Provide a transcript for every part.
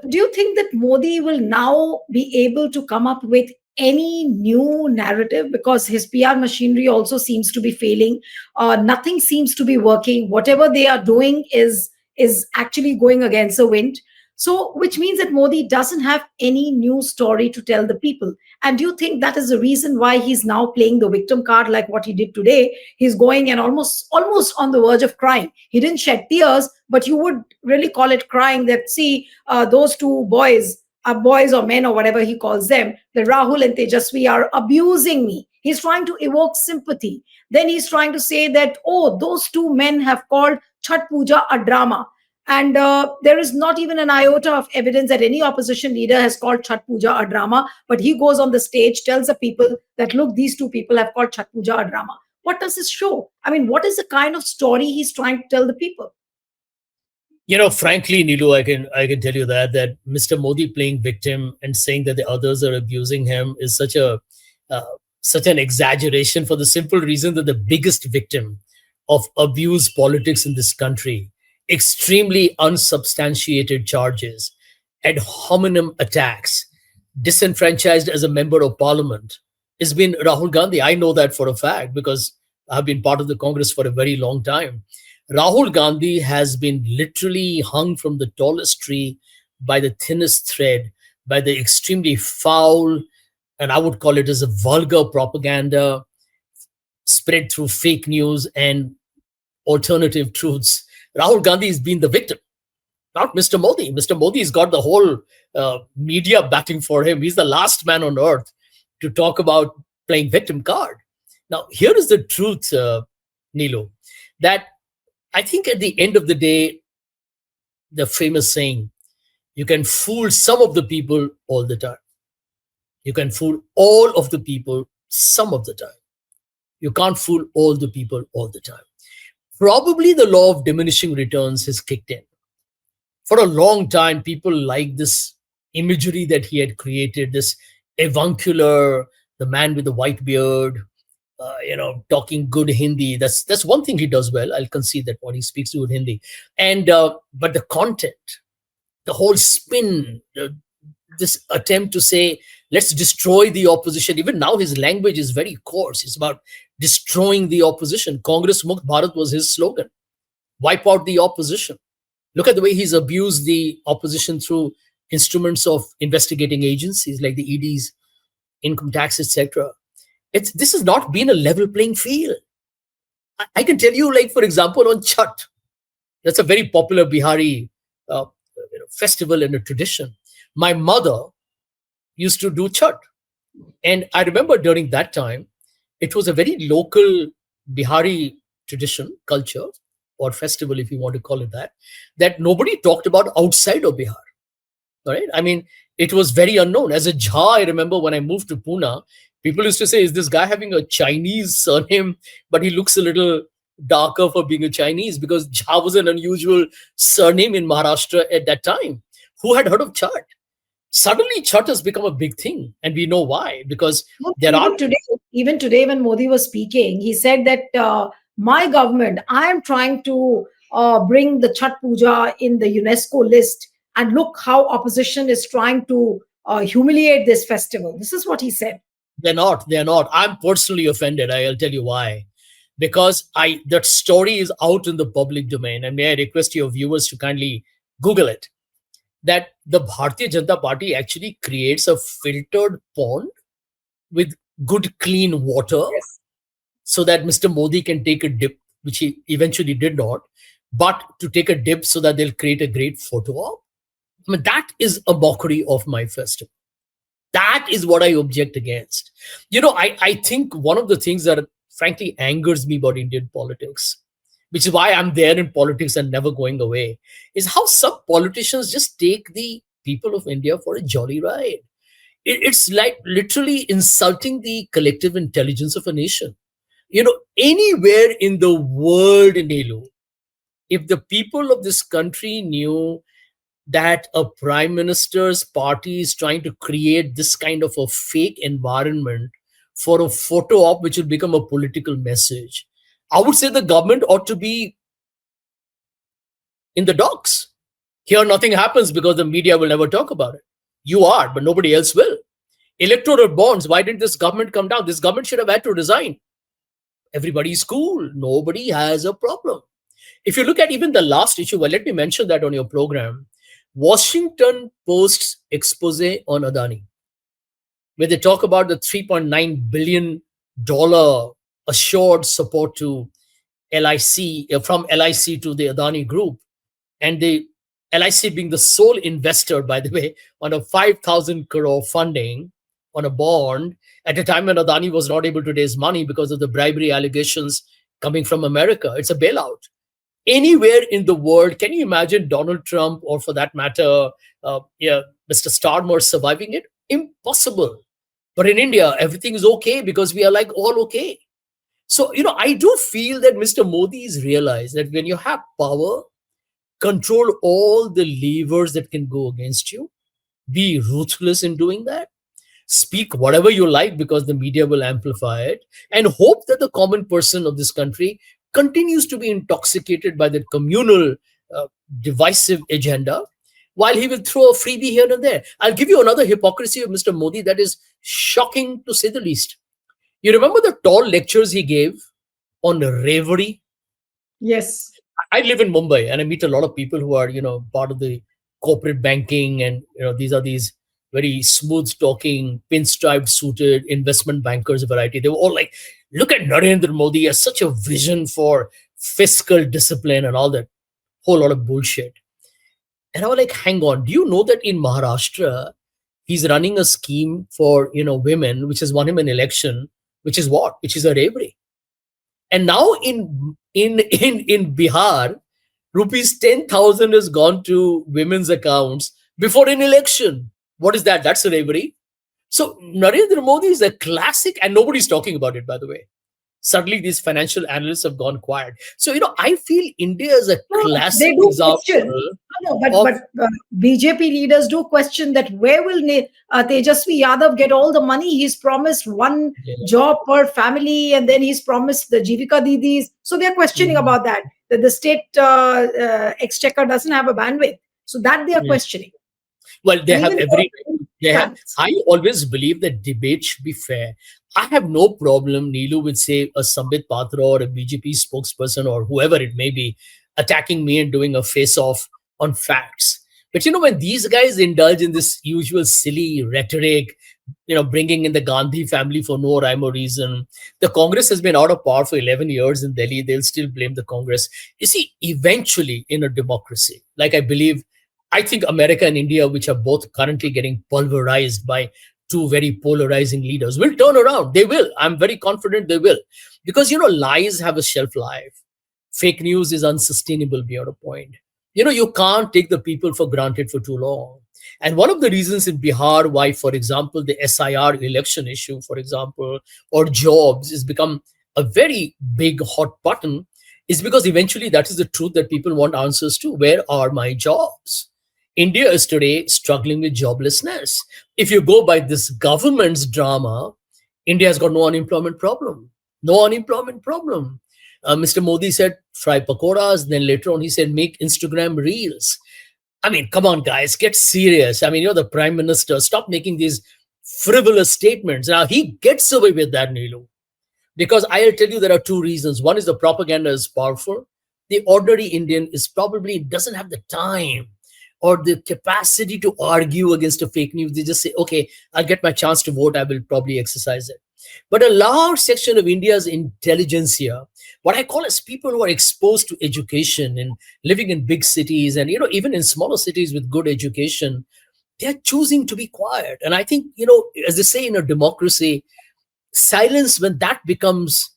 do you think that Modi will now be able to come up with any new narrative, because his PR machinery also seems to be failing? Nothing seems to be working. Whatever they are doing is actually going against the wind. So, which means that Modi doesn't have any new story to tell the people. And do you think that is the reason why he's now playing the victim card like what he did today? He's going and almost on the verge of crying. He didn't shed tears, but you would really call it crying. That, see, those two boys, boys or men or whatever he calls them, the Rahul and Tejasvi, are abusing me. He's trying to evoke sympathy. Then he's trying to say that, oh, those two men have called Chhath Puja a drama. And there is not even an iota of evidence that any opposition leader has called Chhath Puja a drama. But he goes on the stage, tells the people that, look, these two people have called Chhath Puja a drama. What does this show? I mean, what is the kind of story he's trying to tell the people? Frankly, Nilu, I can tell you that Mr. Modi playing victim and saying that the others are abusing him is uh, such an exaggeration, for the simple reason that the biggest victim of abuse politics in this country, extremely unsubstantiated charges, ad hominem attacks, disenfranchised as a member of parliament, has been Rahul Gandhi. I know that for a fact because I've been part of the Congress for a very long time. Rahul Gandhi has been literally hung from the tallest tree by the thinnest thread, by the extremely foul, and I would call it as a vulgar propaganda spread through fake news and alternative truths. Rahul Gandhi has been the victim, not Mr. Modi. Mr. Modi has got the whole media backing for him. He's the last man on earth to talk about playing victim card. Now, here is the truth, Nilo, that I think at the end of the day, the famous saying, you can fool some of the people all the time. You can fool all of the people some of the time. You can't fool all the people all the time. Probably the law of diminishing returns has kicked in. For a long time, people like this imagery that he had created, this avuncular, the man with the white beard, talking good Hindi. That's one thing he does well. I'll concede that point. He speaks good Hindi. And but the content, the whole spin, this attempt to say, let's destroy the opposition. Even now, his language is very coarse. It's about destroying the opposition. Congress Mukt Bharat was his slogan. Wipe out the opposition. Look at the way he's abused the opposition through instruments of investigating agencies like the EDs, income tax, etc. This has not been a level playing field. I can tell you, like, for example, on Chhath, that's a very popular Bihari festival and a tradition. My mother used to do Chhath. And I remember during that time, it was a very local Bihari tradition, culture, or festival, if you want to call it that nobody talked about outside of Bihar. Right? I mean, it was very unknown. As a Jha, I remember when I moved to Pune, people used to say, is this guy having a Chinese surname, but he looks a little darker for being a Chinese, because Jha was an unusual surname in Maharashtra at that time. Who had heard of Chhath? Suddenly, Chhath has become a big thing, and we know why. Because even today, when Modi was speaking, he said that my government, I am trying to bring the Chhath Puja in the UNESCO list, and look how opposition is trying to humiliate this festival. This is what he said. They're not. I'm personally offended. I'll tell you why. Because that story is out in the public domain, and may I request your viewers to kindly Google it. That the Bharatiya Janata Party actually creates a filtered pond with good clean water, Yes. so that Mr. Modi can take a dip, which he eventually did not, but to take a dip so that they'll create a great photo op. I mean, that is a mockery of my festival. That is what I object against. I think one of the things that frankly angers me about Indian politics, which is why I'm there in politics and never going away, is how some politicians just take the people of India for a jolly ride. It's like literally insulting the collective intelligence of a nation. Anywhere in the world, Nelu, if the people of this country knew that a prime minister's party is trying to create this kind of a fake environment for a photo op which will become a political message, I would say the government ought to be in the docks. Here, nothing happens because the media will never talk about it. You are, but nobody else will. Electoral bonds, why didn't this government come down? This government should have had to resign. Everybody's cool. Nobody has a problem. If you look at even the last issue, well, let me mention that on your program. Washington Post's expose on Adani, where they talk about the $3.9 billion assured support to LIC, from LIC to the Adani group, and the LIC being the sole investor, by the way, on a 5,000 crore funding on a bond at a time when Adani was not able to raise money because of the bribery allegations coming from America. It's a bailout. Anywhere in the world, can you imagine Donald Trump, or for that matter, Mr. Starmer surviving it? Impossible. But in India, everything is okay because we are like all okay. So, I do feel that Mr. Modi has realized that when you have power, control all the levers that can go against you, be ruthless in doing that, speak whatever you like because the media will amplify it, and hope that the common person of this country continues to be intoxicated by that communal uh, divisive agenda, while he will throw a freebie here and there. I'll give you another hypocrisy of Mr. Modi that is shocking to say the least. You remember the tall lectures he gave on reverie? Yes. I live in Mumbai and I meet a lot of people who are, part of the corporate banking, and these are these very smooth talking, pinstripe suited investment bankers variety. They were all like, look at Narendra Modi as such a vision for fiscal discipline and all that whole lot of bullshit. And I was like, hang on, do you know that in Maharashtra, he's running a scheme for, women, which has won him an election, which is what? Which is a reverie. And now in Bihar, rupees 10,000 has gone to women's accounts before an election. What is that? That's slavery. So Narendra Modi is a classic, and nobody's talking about it, by the way. Suddenly, these financial analysts have gone quiet. So I feel India is a No, they classic do question. example No, of, but BJP leaders do question that where will Tejasvi Yadav get all the money? He's promised one job per family, and then he's promised the Jivika Didis. So they're questioning Mhm. about that. That the state exchequer doesn't have a bandwidth. So that they are Yeah. questioning. Well, they And have even every. They have. channels. I always believe that debate should be fair. I have no problem, Neelu, with say a Sambit Patra or a BJP spokesperson or whoever it may be attacking me and doing a face-off on facts. But when these guys indulge in this usual silly rhetoric, bringing in the Gandhi family for no rhyme or reason, the Congress has been out of power for 11 years in Delhi. They'll still blame the Congress. You see, eventually in a democracy, like I think America and India, which are both currently getting pulverized by two very polarizing leaders, will turn around. They will. I'm very confident they will. Because, lies have a shelf life. Fake news is unsustainable beyond a point. You can't take the people for granted for too long. And one of the reasons in Bihar why, for example, the SIR election issue, for example, or jobs has become a very big hot button is because eventually that is the truth that people want answers to. Where are my jobs? India is today struggling with joblessness. If you go by this government's drama, India has got no unemployment problem. No unemployment problem. Mr. Modi said, fry pakoras. Then later on, he said, make Instagram reels. I mean, come on, guys, get serious. I mean, you're the prime minister. Stop making these frivolous statements. Now, he gets away with that, Nilu. Because I'll tell you there are two reasons. One is the propaganda is powerful. The ordinary Indian is probably doesn't have the time or the capacity to argue against a fake news. They just say, okay, I'll get my chance to vote. I will probably exercise it. But a large section of India's intelligentsia, what I call as people who are exposed to education and living in big cities and, even in smaller cities with good education, they're choosing to be quiet. And I think, as they say in a democracy, silence, when that becomes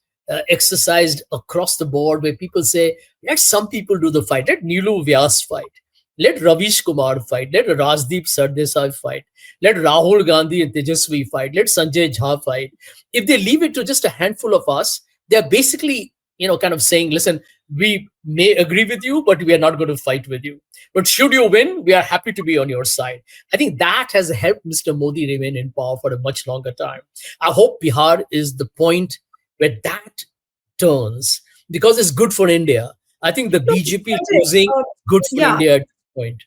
exercised across the board, where people say, let some people do the fight. Let Neelu Vyas fight. Let Ravish Kumar fight. Let Rajdeep Sardesai fight. Let Rahul Gandhi and Tejasvi fight. Let Sanjay Jha fight. If they leave it to just a handful of us, they're basically, kind of saying, listen, we may agree with you, but we are not going to fight with you. But should you win, we are happy to be on your side. I think that has helped Mr. Modi remain in power for a much longer time. I hope Bihar is the point where that turns because it's good for India. I think the So, BJP Sanjay, losing good for yeah, India at this point.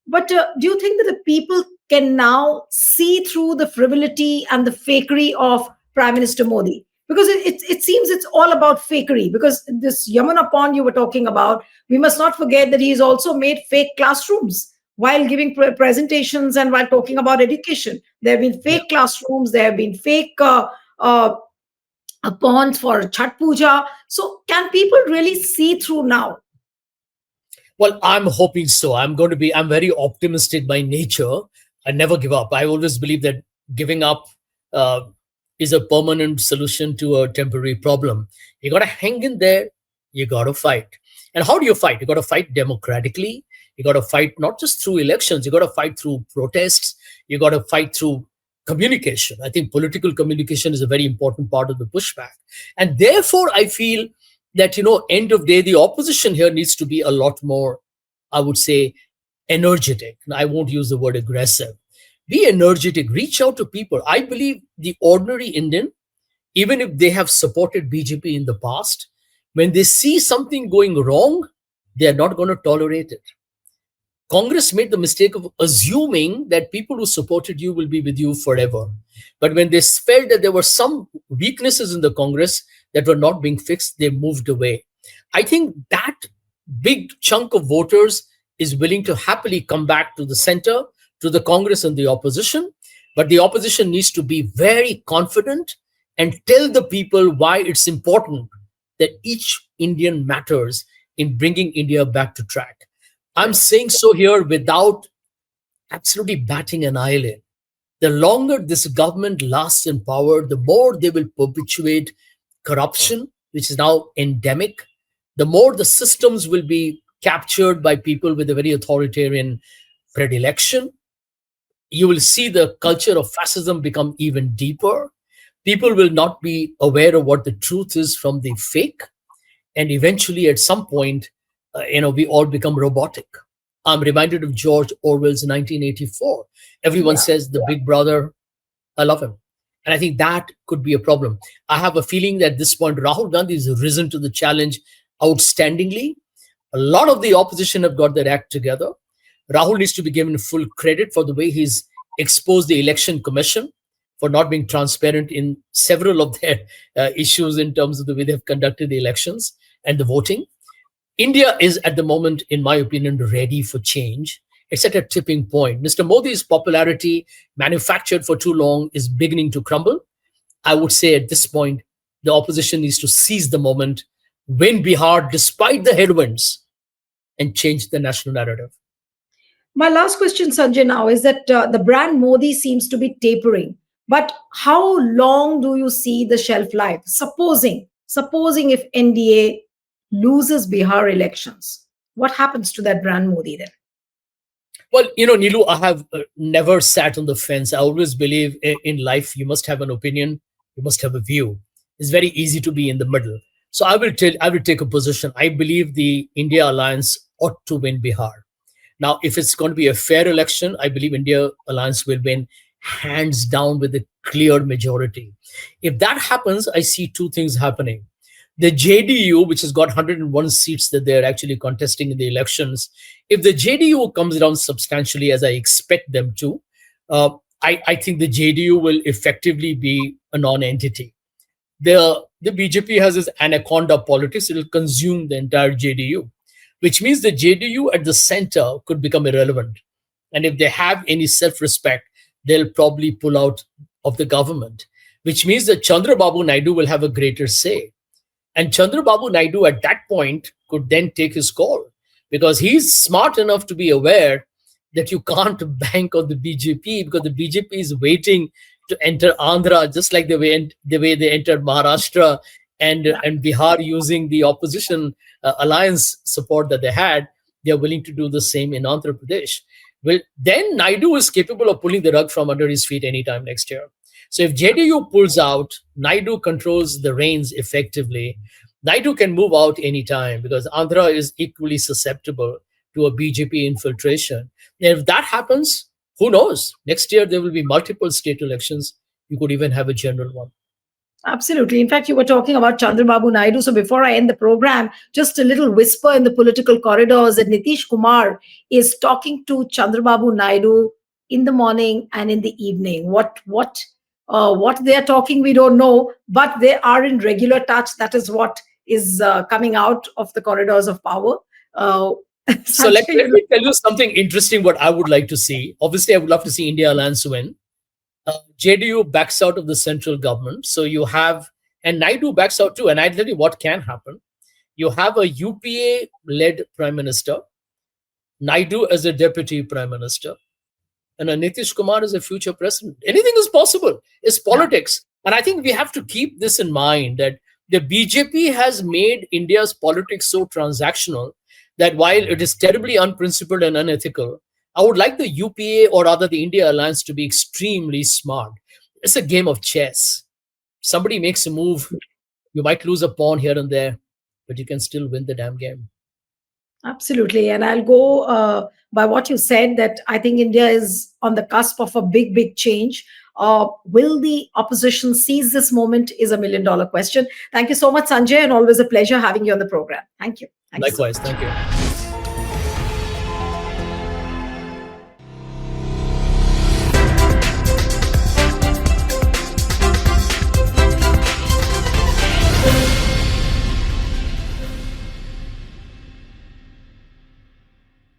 But do you think that the people can now see through the frivolity and the fakery of Prime Minister Modi? Because it seems it's all about fakery. Because this Yamuna Pond you were talking about, we must not forget that he's also made fake classrooms while giving presentations and while talking about education. There have been Yeah. fake classrooms, there have been fake uh, ponds for Chhath Puja. So, can people really see through now? Well, I'm hoping so. I'm very optimistic by nature. I never give up. I always believe that giving up uh, is a permanent solution to a temporary problem. You got to hang in there. You got to fight. And how do you fight? You got to fight democratically. You got to fight not just through elections. You got to fight through protests. You got to fight through communication. I think political communication is a very important part of the pushback. And therefore, I feel that, end of day, the opposition here needs to be a lot more, I would say, energetic. I won't use the word aggressive. Be energetic, reach out to people. I believe the ordinary Indian, even if they have supported BJP in the past, when they see something going wrong, they are not going to tolerate it. Congress made the mistake of assuming that people who supported you will be with you forever. But when they felt that there were some weaknesses in the Congress that were not being fixed, they moved away. I think that big chunk of voters is willing to happily come back to the center, to the Congress and the opposition. But the opposition needs to be very confident and tell the people why it's important that each Indian matters in bringing India back to track. I'm Correct. saying so here without absolutely batting an eyelid. The longer this government lasts in power, the more they will perpetuate corruption, which is now endemic. The more the systems will be captured by people with a very authoritarian predilection. You will see the culture of fascism become even deeper. People will not be aware of what the truth is from the fake. And eventually, at some point, we all become robotic. I'm reminded of George Orwell's 1984. Everyone Yeah. says the big brother, I love him. And I think that could be a problem. I have a feeling that at this point, Rahul Gandhi has risen to the challenge outstandingly. A lot of the opposition have got their act together. Rahul needs to be given full credit for the way he's exposed the election commission for not being transparent in several of their issues in terms of the way they've conducted the elections and the voting. India is at the moment, in my opinion, ready for change. It's at a tipping point. Mr. Modi's popularity, manufactured for too long, is beginning to crumble. I would say at this point, the opposition needs to seize the moment, win Bihar despite the headwinds, and change the national narrative. My last question, Sanjay, now is that the brand Modi seems to be tapering. But how long do you see the shelf life? Supposing if NDA loses Bihar elections, what happens to that brand Modi then? Well, Nilu, I have never sat on the fence. I always believe in life, you must have an opinion, you must have a view. It's very easy to be in the middle. So I will take a position. I believe the India alliance ought to win Bihar. Now, if it's going to be a fair election, I believe India alliance will win hands down with a clear majority. If that happens, I see two things happening. The JDU, which has got 101 seats that they're actually contesting in the elections, if the JDU comes down substantially, as I expect them to, uh, I think the JDU will effectively be a non-entity. The BJP has this anaconda politics; it'll consume the entire JDU, which means the JDU at the center could become irrelevant. And if they have any self-respect, they'll probably pull out of the government, which means that Chandrababu Naidu will have a greater say. And Chandrababu Naidu at that point could then take his call because he's smart enough to be aware that you can't bank on the BJP because the BJP is waiting to enter Andhra just like the way they entered Maharashtra and Bihar using the opposition alliance support that they had. They are willing to do the same in Andhra Pradesh. Well, then Naidu is capable of pulling the rug from under his feet anytime next year. So if JDU pulls out, Naidu controls the reins effectively. Naidu can move out anytime because Andhra is equally susceptible to a BJP infiltration. And if that happens, who knows? Next year there will be multiple state elections. You could even have a general one. Absolutely. In fact, you were talking about Chandrababu Naidu. So before I end the program, just a little whisper in the political corridors that Nitish Kumar is talking to Chandrababu Naidu in the morning and in the evening. What they are talking, we don't know, but they are in regular touch. That is what is coming out of the corridors of power. Uh, So let, Sanjay, let me tell you something interesting what I would like to see. Obviously, I would love to see India Alliance win. JDU backs out of the central government. So you have, and Naidu backs out too. And I tell you what can happen. You have a UPA led prime minister, Naidu as a deputy prime minister, and a Nitish Kumar as a future president. Anything is possible. It's yeah, politics. And I think we have to keep this in mind that the BJP has made India's politics so transactional that while it is terribly unprincipled and unethical, I would like the UPA or rather the India Alliance to be extremely smart. It's a game of chess. Somebody makes a move, you might lose a pawn here and there, but you can still win the damn game. absolutely. And I'll go by what you said that I think India is on the cusp of a big, big change. Will the opposition seize this moment is $1 million question. Thank you so much, Sanjay, and always a pleasure having you on the program. Thank you. Thank you so Likewise, much. thank you.